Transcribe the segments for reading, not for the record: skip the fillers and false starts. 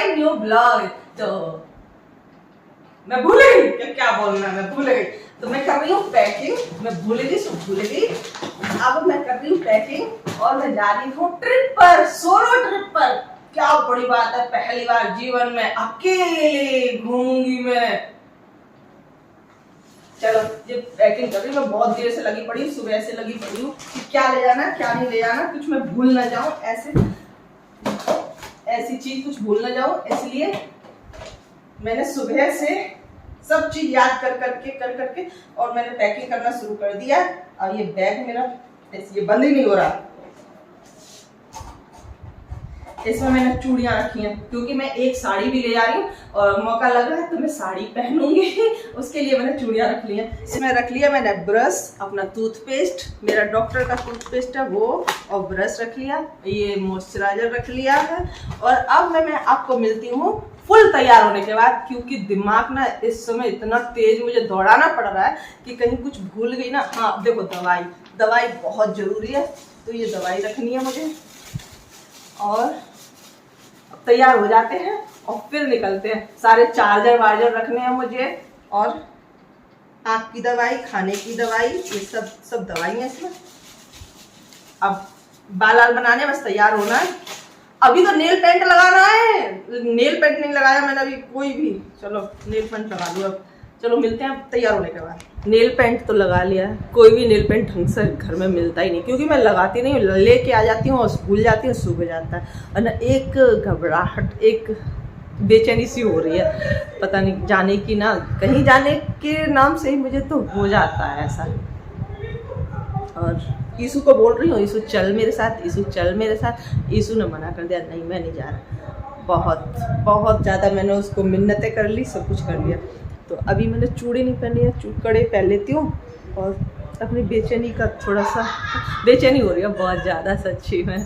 My new blog. तो मैं भूल गई क्या बोलना, मैं भूल गई। तो मैं कर रही हूँ पैकिंग, मैं भूल गई। अब मैं कर रही हूँ पैकिंग और मैं जा रही हूँ ट्रिप पर, सोलो ट्रिप पर। क्या बड़ी बात है, पहली बार जीवन में अकेले घूमूंगी मैं। चलो ये पैकिंग कर रही हूँ, मैं बहुत देर से लगी पड़ी, सुबह से लगी पड़ी हूँ कि क्या ले जाना है क्या नहीं ले जाना, कुछ मैं भूल ना जाऊं, ऐसी चीज कुछ भूल ना जाऊं, इसलिए मैंने सुबह से सब चीज याद कर करके और मैंने पैकिंग करना शुरू कर दिया। और ये बैग मेरा ये बंद ही नहीं हो रहा। इसमें मैंने चूड़ियां रखी हैं क्योंकि मैं एक साड़ी भी ले जा रही हूँ और मौका लग रहा है तो मैं साड़ी पहनूंगी उसके लिए मैंने चूड़ियां रख ली हैं। इसमें रख लिया मैंने ब्रश, अपना टूथपेस्ट, मेरा डॉक्टर का टूथपेस्ट है वो, और ब्रश रख लिया, ये मॉइस्चराइजर रख लिया है। और अब मैं आपको मिलती हूँ फुल तैयार होने के बाद, क्योंकि दिमाग ना इस समय इतना तेज मुझे दौड़ाना पड़ रहा है कि कहीं कुछ भूल गई ना। हाँ देखो, दवाई बहुत जरूरी है, तो ये दवाई रखनी है मुझे। और तैयार हो जाते हैं और फिर निकलते हैं। सारे चार्जर वार्जर रखने हैं मुझे, और आँख की दवाई, खाने की दवाई, ये सब दवाई है इसमें। अब बाल बनाने बस तैयार होना है। अभी तो नेल पेंट लगाना है, नेल पेंट नहीं लगाया मैंने अभी कोई भी। चलो नेल पेंट लगा लूँ अब। चलो मिलते हैं तैयार होने के बाद। नेल पेंट तो लगा लिया है, कोई भी नेल पेंट ढंग से घर में मिलता ही नहीं, क्योंकि मैं लगाती नहीं हूँ, लेके आ जाती हूँ और भूल जाती हूँ, सूख जाता है। और ना एक घबराहट, एक बेचैनी सी हो रही है, पता नहीं जाने की ना, कहीं जाने के नाम से ही मुझे तो हो जाता है ऐसा। और ईशु को बोल रही हूँ, ईशु चल मेरे साथ, ईशु चल मेरे साथ। ईशु ने मना कर दिया, नहीं मैं नहीं जा रहा। बहुत ज़्यादा मैंने उसको मिन्नतें कर ली, सब कुछ कर लिया। तो अभी मैंने चूड़ी नहीं पहनी है, कड़े पहन लेती हूँ। और अपनी बेचैनी का थोड़ा सा बेचैनी हो रही है बहुत ज़्यादा सच्ची में।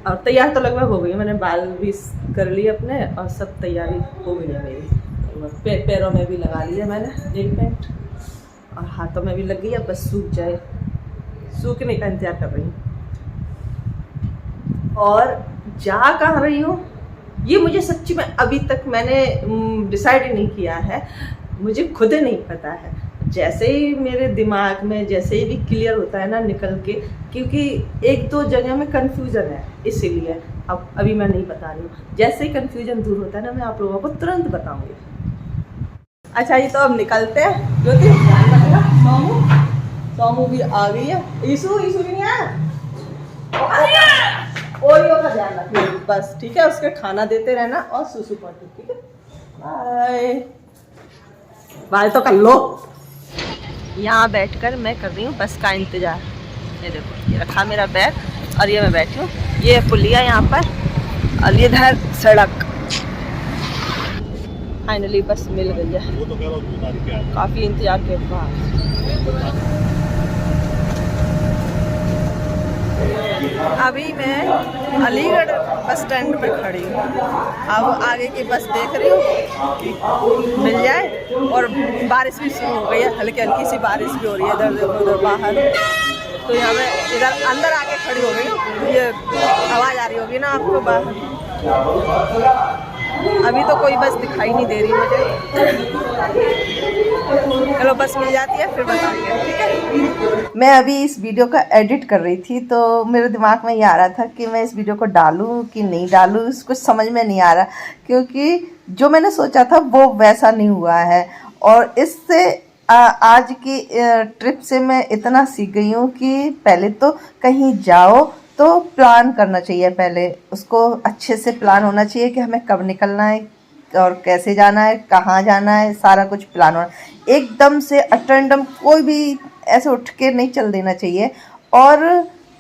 और तैयार तो लगभग हो गई है, मैंने बाल भी कर लिए अपने और सब तैयारी हो गई है मेरी। पैरों में भी लगा लिया मैंने नेल पेंट और हाथों में भी लग गई है, बस सूख जाए, सूखने का इंतजार कर रही हूँ। और जा कहाँ रही हूँ ये मुझे सच्ची में अभी तक मैंने डिसाइड ही नहीं किया है, मुझे खुद नहीं पता है। जैसे ही मेरे दिमाग में जैसे ही भी क्लियर होता है ना निकल के, क्योंकि एक दो जगह में कंफ्यूजन है, इसीलिए अब अभी मैं नहीं बता रही हूँ। जैसे ही कंफ्यूजन दूर होता है ना, मैं आप लोगों को तुरंत बताऊंगी। अच्छा ये तो अब निकलते हैं। ज्योति ध्यान रखना, सोमू भी आ गई है। ईशु नहीं आया, ओरियो का ध्यान रखना बस, ठीक है। उसके खाना देते रहना और सुसु पॉटी, ठीक है। बाय बाय तो कर लो। यहाँ बैठकर मैं कर रही हूँ बस का इंतजार। ये देखो, ये रखा मेरा बैग और ये मैं बैठी हूँ, ये पुलिया यहाँ पर और ये इधर सड़क। फाइनली बस मिल गई है, काफी इंतजार के बाद। अभी मैं अलीगढ़ बस स्टैंड पे खड़ी हूँ। अब आगे की बस देख रही हूँ कि मिल जाए। और बारिश भी शुरू हो गई है, हल्की हल्की सी बारिश भी हो रही है इधर उधर बाहर। तो यहाँ मैं इधर अंदर आके खड़ी हो गई हूँ, ये आवाज़ आ रही होगी ना आपको बाहर। अभी तो कोई बस दिखाई नहीं दे रही मुझे। चलो बस मिल जाती है फिर बताएंगे, ठीक है। मैं अभी इस वीडियो का एडिट कर रही थी, तो मेरे दिमाग में ये आ रहा था कि मैं इस वीडियो को डालूं कि नहीं डालूं, कुछ समझ में नहीं आ रहा, क्योंकि जो मैंने सोचा था वो वैसा नहीं हुआ है। और इससे आज की ट्रिप से मैं इतना सीख गई हूँ कि पहले तो कहीं जाओ तो प्लान करना चाहिए, पहले उसको अच्छे से प्लान होना चाहिए कि हमें कब निकलना है और कैसे जाना है, कहाँ जाना है, सारा कुछ प्लान होना। एकदम से अटैंडम कोई भी ऐसे उठ के नहीं चल देना चाहिए, और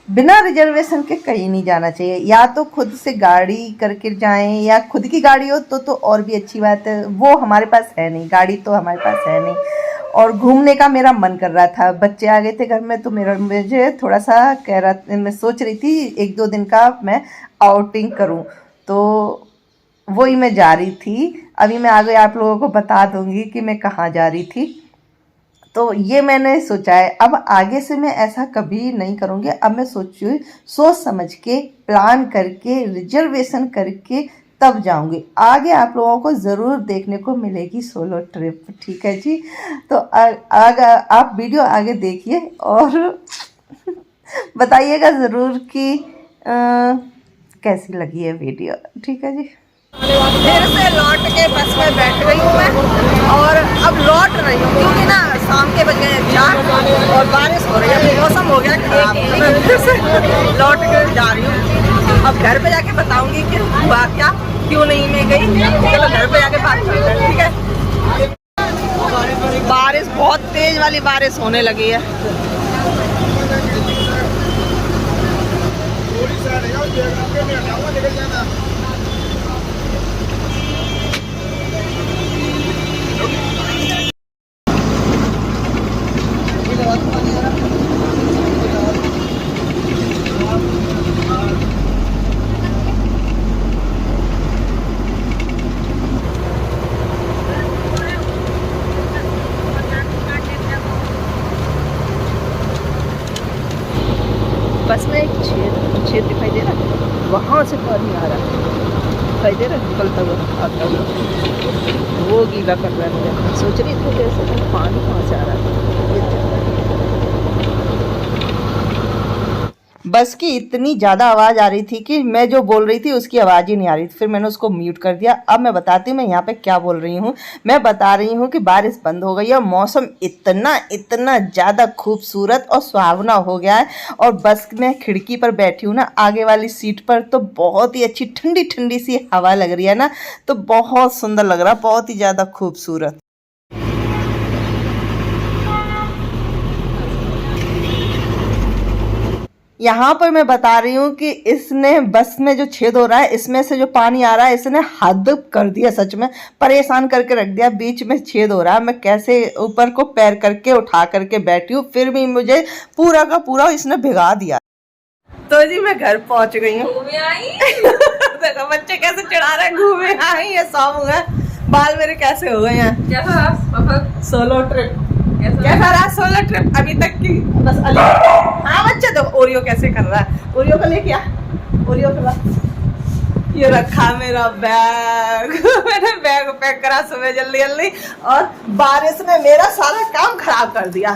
बिना रिजर्वेशन के कहीं नहीं जाना चाहिए। या तो खुद से गाड़ी करके जाएं, या खुद की गाड़ी हो तो और भी अच्छी बात है। वो हमारे पास है नहीं, गाड़ी तो हमारे पास है नहीं। और घूमने का मेरा मन कर रहा था, बच्चे आ गए थे घर में, तो मुझे थोड़ा सा मैं सोच रही थी एक दो दिन का मैं आउटिंग करूं, तो वही मैं जा रही थी। अभी मैं आगे आप लोगों को बता दूंगी कि मैं कहाँ जा रही थी। तो ये मैंने सोचा है, अब आगे से मैं ऐसा कभी नहीं करूँगी। अब मैं सोच समझ के, प्लान करके, रिजर्वेशन करके तब जाऊंगी। आगे आप लोगों को ज़रूर देखने को मिलेगी सोलो ट्रिप, ठीक है जी। तो आगे आप वीडियो आगे देखिए और बताइएगा ज़रूर कि कैसी लगी है वीडियो, ठीक है जी। फिर से लौट के बस में बैठ गई हूँ मैं और अब लौट रही हूँ क्योंकि ना शाम के बज गए 4 और बारिश हो रही है, मौसम हो गया खराब। मैं फिर से लौट के जा रही हूँ। अब घर पे जाके बताऊंगी कि हुआ क्या, क्यों नहीं मैं गई। चलो घर पे जाके बात करते हैं, ठीक है। बारिश बहुत तेज वाली बारिश होने लगी है। बस में एक छेद दिखाई दे रहा है, वहाँ से पानी आ रहा है, दिखाई दे रहा है, निकलता हुआ आता हुआ। वो गीला कर रहा है मुझे। सोच रही थी जैसे पानी कहाँ से आ रहा है। बस की इतनी ज़्यादा आवाज़ आ रही थी कि मैं जो बोल रही थी उसकी आवाज़ ही नहीं आ रही थी। फिर मैंने उसको म्यूट कर दिया। अब मैं बताती हूँ मैं यहाँ पे क्या बोल रही हूँ। मैं बता रही हूँ कि बारिश बंद हो गई है, मौसम इतना ज़्यादा खूबसूरत और सुहावना हो गया है। और बस में खिड़की पर बैठी हूँ ना, आगे वाली सीट पर, तो बहुत ही अच्छी ठंडी ठंडी सी हवा लग रही है ना, तो बहुत सुंदर लग रहा है, बहुत ही ज़्यादा खूबसूरत। यहाँ पर मैं बता रही हूँ कि इसने बस में जो छेद हो रहा है, इसमें से जो पानी आ रहा है, इसने हद कर दिया, सच में परेशान करके रख दिया। बीच में छेद हो रहा है, मैं कैसे ऊपर को पैर करके उठा करके बैठी हूँ, फिर भी मुझे पूरा का पूरा इसने भिगा दिया। तो जी मैं घर पहुँच गई हूँ। देखो बच्चे कैसे चढ़ा रहे हैं, घूमे आई है, सॉन्ग हो गए, बाल मेरे कैसे हो गए हैं। कैसा सोलो ट्रिप, कैसा रहा सोलो ट्रिप अभी तक की? बस अली, हाँ बच्चे तो ओरियो कैसे कर रहा है, ओरियो को लेके आ, ओरियो के बाद ये रखा मेरा बैग। मैंने बैग पैक करा सुबह जल्दी जल्दी और बारिश ने मेरा सारा काम खराब कर दिया।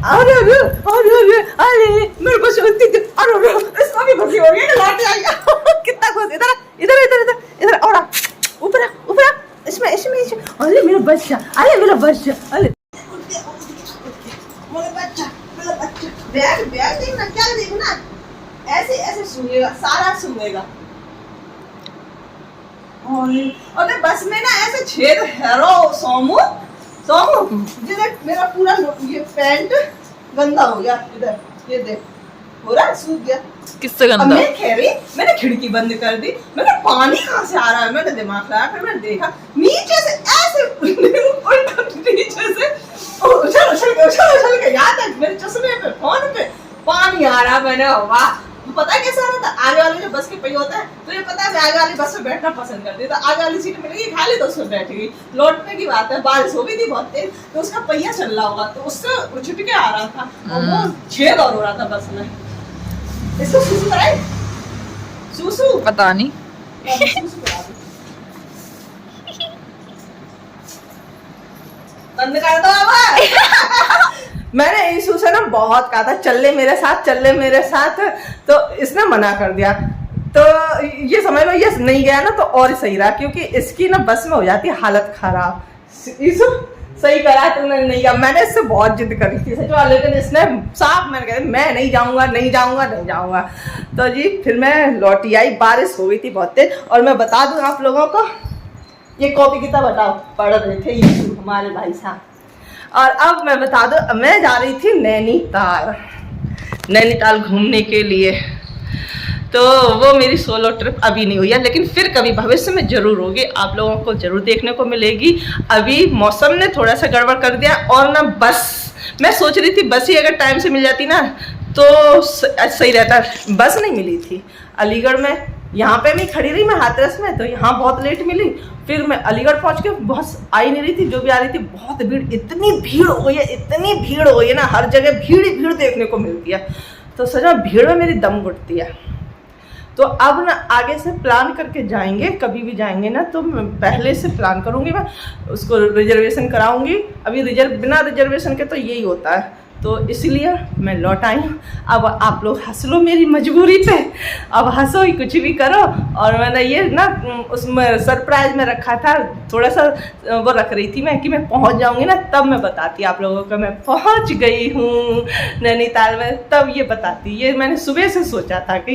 अरे अरे अरे अरे अरे मेरे को सोचती थी, अरे इसको भी खुशी हो गई कि लौट आई। कितना खुश, इधर इधर इधर इधर इधर और ऊपर ऊपर इसमें इसमें इसमें। अरे मेरा बच्चा, अरे मेरा बच्चा, अरे मेरा बच्चा, मेरा बच्चा। बैग बैग देखना, क्या देखना, ऐसे ऐसे सूंघेगा, सारा सूंघेगा। और बस में ना ऐसे छेद है रो सोमू सोमू, जिधर मेरा पूरा ये पैंट गंदा हो गया, इधर ये देख हो रहा है, सूख गया। किससे गंदा? मैं कह रही, मैंने खिड़की बंद कर दी, मैंने पानी कहाँ से आ रहा है, मैंने दिमाग लगाया, फिर मैंने देखा नीचे से ऐसे नीचे से उछल के याद है मेरे चश्मे पे, फोन पे पानी आ रहा। मैंने वाह, पता है कैसा रहा था, आगे वाले जो बस के पहिए होता है, तो ये पता है मैं आगे वाली बस में बैठना पसंद करती, तो आगे वाली सीट मिलेगी खाली तो उसमें बैठ गई। लौटने की बात है, बारिश हो गई थी बहुत तेज, तो उसका पहिया चल रहा होगा, तो उससे उछट के आ रहा था और वो छेद और हो रहा था बस में। इसको सुसु कराए, सुसु पता नहीं। बंद कर दो अब। मैंने ईशु से ना बहुत कहा था चल ले मेरे साथ, चल ले मेरे साथ, तो इसने मना कर दिया। तो ये समझ लो ये नहीं गया ना तो और सही रहा, क्योंकि इसकी ना बस में हो जाती है हालत खराब। ईशु सही करा तुमने, नहीं गया। मैंने इससे बहुत जिद करी थी सच, लेकिन इसने साफ मैंने कहा मैं नहीं जाऊंगा नहीं जाऊंगा नहीं जाऊंगा। तो जी फिर मैं लौटी आई, बारिश हो गई थी बहुत तेज। और मैं बता दूं आप लोगों को, ये कॉपी किताब बताओ पढ़ रहे थे ईशु हमारे भाई साहब। और अब मैं बता दूं, मैं जा रही थी नैनीताल, नैनीताल घूमने के लिए। तो वो मेरी सोलो ट्रिप अभी नहीं हुई है, लेकिन फिर कभी भविष्य में जरूर होगी, आप लोगों को जरूर देखने को मिलेगी। अभी मौसम ने थोड़ा सा गड़बड़ कर दिया, और ना बस मैं सोच रही थी बस ही अगर टाइम से मिल जाती ना तो सही रहता। बस नहीं मिली थी अलीगढ़ में, यहाँ पे मैं खड़ी रही मैं हाथरस में, तो यहाँ बहुत लेट मिली। फिर मैं अलीगढ़ पहुँच के बस आ ही नहीं रही थी, जो भी आ रही थी बहुत भीड़, इतनी भीड़ हो गई है, इतनी भीड़ हो गई है ना, हर जगह भीड़ ही भीड़ देखने को मिलती है। तो सच में भीड़ में मेरी दम घुटती है। तो अब ना आगे से प्लान करके जाएंगे, कभी भी जाएंगे ना तो मैं पहले से प्लान करूँगी, मैं उसको रिजर्वेशन कराऊँगी। अभी बिना रिजर्वेशन के तो यही होता है, तो इसलिए मैं लौट आई हूँ। अब आप लोग हंस लो मेरी मजबूरी पे, अब हंसो ही, कुछ भी करो। और मैंने ये ना उसमें सरप्राइज में रखा था, थोड़ा सा वो रख रही थी मैं कि मैं पहुँच जाऊँगी ना तब मैं बताती आप लोगों को मैं पहुँच गई हूँ नैनीताल में, तब ये बताती। ये मैंने सुबह से सोचा था कि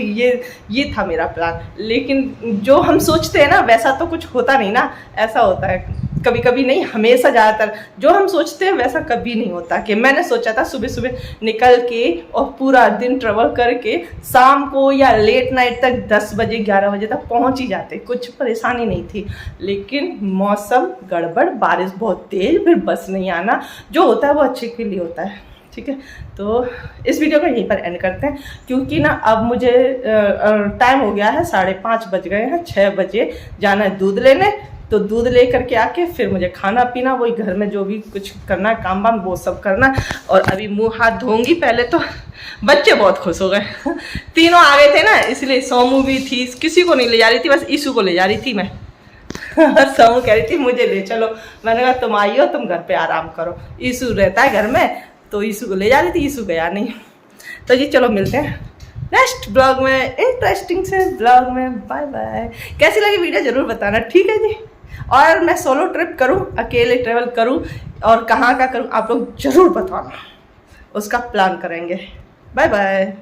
ये था मेरा प्लान, लेकिन जो हम सोचते हैं ना वैसा तो कुछ होता नहीं ना। ऐसा होता है कभी कभी, नहीं हमेशा, ज़्यादातर जो हम सोचते हैं वैसा कभी नहीं होता। कि मैंने सोचा था सुबह सुबह निकल के और पूरा दिन ट्रेवल करके शाम को या लेट नाइट तक 10 बजे 11 बजे तक पहुंच ही जाते, कुछ परेशानी नहीं थी। लेकिन मौसम गड़बड़, बारिश बहुत तेज, फिर बस नहीं आना, जो होता है वो अच्छे के लिए होता है। ठीक है, तो इस वीडियो को यहीं पर एंड करते हैं, क्योंकि ना अब मुझे टाइम हो गया है, 5:30 बज गए हैं, 6 बजे जाना है दूध लेने। तो दूध ले करके आके फिर मुझे खाना पीना, वही घर में जो भी कुछ करना है काम वाम वो सब करना। और अभी मुंह हाथ धोऊंगी पहले तो। बच्चे बहुत खुश हो गए तीनों आ गए थे ना, इसलिए सोमू भी थी, किसी को नहीं ले जा रही थी, बस ईशू को ले जा रही थी मैं सोमू कह रही थी मुझे ले चलो, मैंने कहा तुम आई हो, तुम घर पे आराम करो, ईशू रहता है घर में, तो ईशू को ले जा रही थी, ईशू गया नहीं। तो जी चलो मिलते हैं नेक्स्ट ब्लॉग में, इंटरेस्टिंग से ब्लॉग में। Bye bye. कैसी लगी वीडियो जरूर बताना, ठीक है जी। और मैं सोलो ट्रिप करूं, अकेले ट्रेवल करूं और कहाँ का करूं, आप लोग जरूर बताना, उसका प्लान करेंगे। Bye bye.